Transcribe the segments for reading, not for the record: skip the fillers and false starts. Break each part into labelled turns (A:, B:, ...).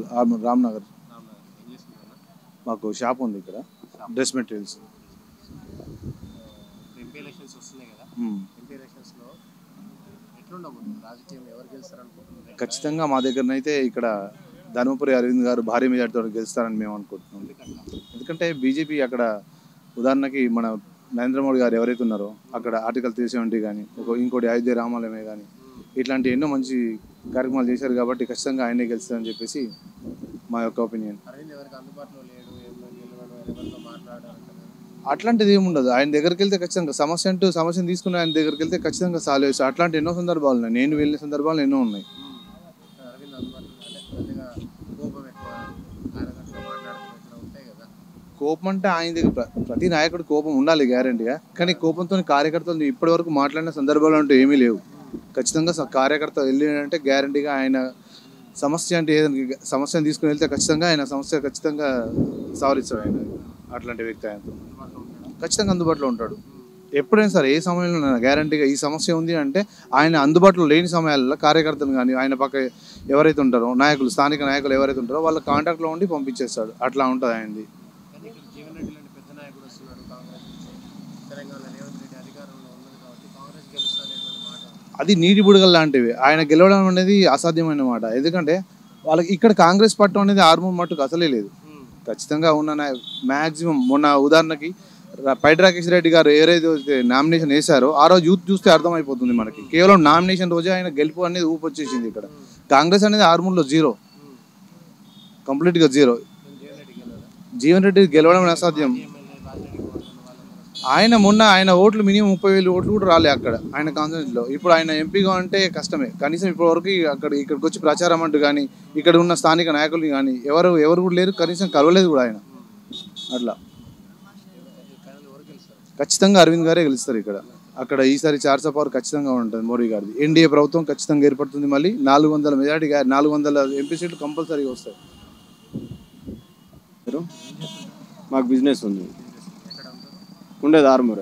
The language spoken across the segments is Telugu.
A: రామ్నగర్ మాకు షాప్ ఉంది ఇక్కడ డ్రెస్ మెటీరియల్స్. ఖచ్చితంగా మా దగ్గరనైతే ఇక్కడ ధర్మపురి అరవింద్ గారు భారీ మెజార్టీతో గెలుస్తారని మేము అనుకుంటున్నాం. ఎందుకంటే బీజేపీ అక్కడ ఉదాహరణకి మన నరేంద్ర మోడీ గారు ఎవరైతే ఉన్నారో అక్కడ ఆర్టికల్ 370 కానీ ఇంకోటి అయోధ్య రామాలయమే కానీ ఇట్లాంటి ఎన్నో మంచి కార్యక్రమాలు చేశారు కాబట్టి ఖచ్చితంగా ఆయనే గెలుస్తారని చెప్పేసి మా యొక్క ఒపీనియన్. అట్లాంటిది ఏముండదు. ఆయన దగ్గరికి వెళ్తే ఖచ్చితంగా సమస్యను తీసుకుని ఆయన దగ్గరికి వెళ్తే ఖచ్చితంగా సాల్వ్ చేస్తారు. అట్లాంటి ఎన్నో సందర్భాలు ఉన్నాయి. నేను వెళ్ళిన సందర్భాలు ఎన్నో ఉన్నాయి. కోపం అంటే ఆయన దగ్గర ప్రతి నాయకుడు కోపం ఉండాలి గ్యారంటీగా. కానీ కోపంతో కార్యకర్తలు ఇప్పటి వరకు మాట్లాడిన సందర్భాలు అంటూ ఏమీ లేవు. ఖచ్చితంగా కార్యకర్త వెళ్ళినంటే గ్యారంటీగా ఆయన సమస్య అంటే ఏదైనా సమస్యను తీసుకుని వెళ్తే ఖచ్చితంగా ఆయన సమస్య ఖచ్చితంగా సవరిస్తాడు. ఆయన అట్లాంటి వ్యక్తి ఆయనతో ఖచ్చితంగా అందుబాటులో ఉంటాడు. ఎప్పుడైనా సరే ఏ సమయంలో గ్యారంటీగా ఈ సమస్య ఉంది అంటే ఆయన అందుబాటులో లేని సమయాల్లో కార్యకర్తలు కానీ ఆయన పక్క ఎవరైతే ఉంటారో నాయకులు స్థానిక నాయకులు ఎవరైతే ఉంటారో వాళ్ళ కాంటాక్ట్లో ఉండి పంపించేస్తాడు. అట్లా ఉంటుంది ఆయనది. అది నీటి బుడగలు లాంటివి. ఆయన గెలవడం అనేది అసాధ్యమైన మాట. ఎందుకంటే వాళ్ళకి ఇక్కడ కాంగ్రెస్ పార్టీ అనేది ఆర్మూర్ మట్టుకు అసలే లేదు. ఖచ్చితంగా ఉన్న మ్యాక్సిమం మొన్న ఉదాహరణకి పైడి రాకేష్ రెడ్డి గారు ఎవరైతే నామినేషన్ వేశారో ఆ రోజు యూత్ చూస్తే అర్థమైపోతుంది మనకి. కేవలం నామినేషన్ రోజే ఆయన గెలుపు అనేది ఊపొచ్చేసింది. ఇక్కడ కాంగ్రెస్ అనేది ఆర్మూర్లో జీరో, కంప్లీట్గా జీరో. జీవన్ రెడ్డి గెలవడం అసాధ్యం. ఆయన ఓట్లు మినిమం 30,000 ఓట్లు కూడా రాలే అక్కడ ఆయన కాన్స్టిట్యూన్సీలో. ఇప్పుడు ఆయన ఎంపీగా అంటే కష్టమే. కనీసం ఇప్పటి వరకు ఇక్కడికి వచ్చి ప్రచారం అంటూ కానీ ఇక్కడ ఉన్న స్థానిక నాయకులు కానీ ఎవరు కూడా లేరు. కనీసం కలవలేదు కూడా ఆయన. అట్లా ఖచ్చితంగా అరవింద్ గారే గెలుస్తారు ఇక్కడ. అక్కడ ఈసారి 400 పవర్ ఖచ్చితంగా ఉంటుంది మోడీ గారిది. ఎన్డీఏ ప్రభుత్వం ఖచ్చితంగా ఏర్పడుతుంది. మళ్ళీ 400 మెజార్టీ 400 ఎంపీ సీట్లు కంపల్సరీగా వస్తాయి.
B: మాకు బిజినెస్ ఉంది. ఉండేది ఆర్మూర్.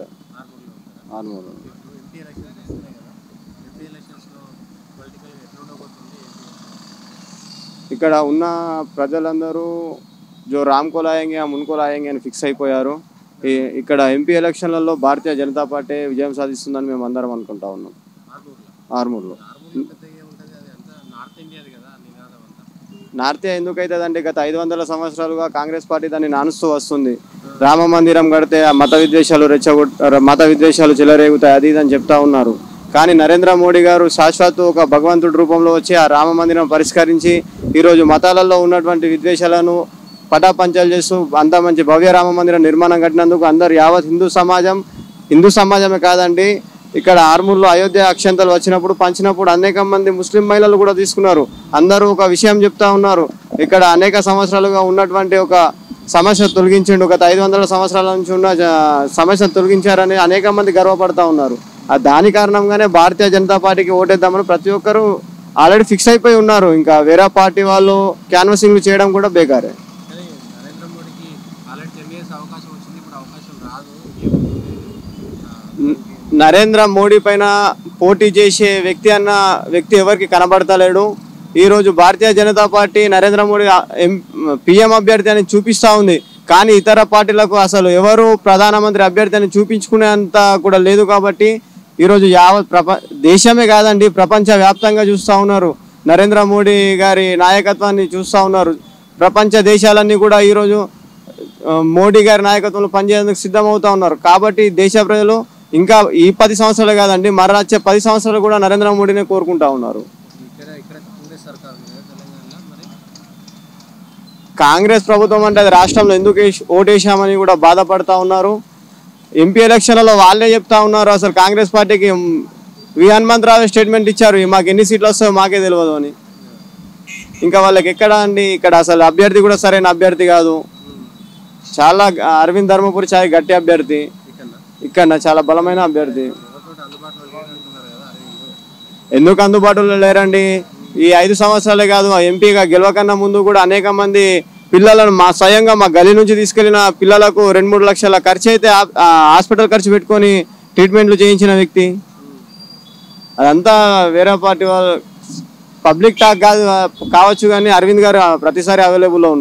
B: ఇక్కడ ఉన్న ప్రజలందరూ జో రామ్కో లాయేంగే మున్కో లాయేంగే అని ఫిక్స్ అయిపోయారు. ఇక్కడ ఎంపీ ఎలక్షన్లలో భారతీయ జనతా పార్టీ విజయం సాధిస్తుందని మేము అందరం అనుకుంటా ఉన్నాం. ఆర్మూర్లో నార్త్ ఎందుకు అవుతుందంటే గత 500 సంవత్సరాలుగా కాంగ్రెస్ పార్టీ దాన్ని నానుస్తూ వస్తుంది. రామ మందిరం కడితే మత విద్వేషాలు చెలరేగుతాయి అది ఇదని చెప్తా ఉన్నారు. కానీ నరేంద్ర మోడీ గారు శాశ్వత ఒక భగవంతుడి రూపంలో వచ్చి ఆ రామ మందిరం పరిష్కరించి ఈరోజు మతాలలో ఉన్నటువంటి విద్వేషాలను పటాపంచాలు చేస్తూ అంత మంచి భవ్య రామ మందిరం నిర్మాణం కట్టినందుకు అందరు యావత్ హిందూ సమాజమే కాదండి. ఇక్కడ ఆర్మూర్లో అయోధ్య అక్షంతలు వచ్చినప్పుడు పంచినప్పుడు అనేక మంది ముస్లిం మహిళలు కూడా తీసుకున్నారు. అందరూ ఒక విషయం చెప్తా ఉన్నారు. ఇక్కడ అనేక సంవత్సరాలుగా ఉన్నటువంటి ఒక సమస్య తొలగించిండు. గత 500 సంవత్సరాల నుంచి ఉన్న సమస్యను తొలగించారని అనేక మంది గర్వపడతా ఉన్నారు. దాని కారణంగానే భారతీయ జనతా పార్టీకి ఓటేద్దామని ప్రతి ఒక్కరూ ఆల్రెడీ ఫిక్స్ అయిపోయి ఉన్నారు. ఇంకా వేరే పార్టీ వాళ్ళు క్యాన్వసింగ్లు చేయడం కూడా బేకారే. నరేంద్ర మోడీ పైన పోటీ చేసే వ్యక్తి ఎవరికి కనబడతలేడు. ఈరోజు భారతీయ జనతా పార్టీ నరేంద్ర మోడీ పిఎం అభ్యర్థి అని చూపిస్తూ ఉంది. కానీ ఇతర పార్టీలకు అసలు ఎవరు ప్రధానమంత్రి అభ్యర్థి అని చూపించుకునేంత కూడా లేదు. కాబట్టి ఈరోజు యావత్ దేశమే కాదండి ప్రపంచవ్యాప్తంగా చూస్తూ ఉన్నారు. నరేంద్ర మోడీ గారి నాయకత్వాన్ని చూస్తూ ఉన్నారు. ప్రపంచ దేశాలన్నీ కూడా ఈరోజు మోడీ గారి నాయకత్వంలో పనిచేసేందుకు సిద్ధమవుతూ ఉన్నారు. కాబట్టి దేశ ప్రజలు ఇంకా ఈ 10 సంవత్సరాలు కాదండి మరొచ్చే 10 సంవత్సరాలు కూడా నరేంద్ర మోడీనే కోరుకుంటా ఉన్నారు. కాంగ్రెస్ ప్రభుత్వం అంటే అది రాష్ట్రంలో ఎందుకు ఓటేసామని కూడా బాధపడతా ఉన్నారు. ఎంపీ ఎలక్షన్లలో వాళ్ళే చెప్తా ఉన్నారు. అసలు కాంగ్రెస్ పార్టీకి వి హనుమంతరావు స్టేట్మెంట్ ఇచ్చారు మాకు ఎన్ని సీట్లు వస్తాయో మాకే తెలియదు అని. ఇంకా వాళ్ళకి ఎక్కడ అండి ఇక్కడ అసలు అభ్యర్థి కూడా సరైన అభ్యర్థి కాదు. చాలా అరవింద్ ధర్మపురి చాలా గట్టి అభ్యర్థి. ఇక్కడ చాలా బలమైన అభ్యర్థి. ఎందుకు అందుబాటులో లేరండి? ఈ 5 సంవత్సరాలే కాదు ఎంపీగా గెలవకన్నా ముందు కూడా అనేక మంది పిల్లలను స్వయంగా మా గల్లీ నుంచి తీసుకెళ్లిన పిల్లలకు 2-3 లక్షల ఖర్చు అయితే హాస్పిటల్ ఖర్చు పెట్టుకొని ట్రీట్మెంట్లు చేయించిన వ్యక్తి. అదంతా వేరే పార్టీ వాళ్ళు పబ్లిక్ టాక్ కావచ్చు కానీ అరవింద్ గారు ప్రతిసారి అవైలబుల్లో ఉన్నారు.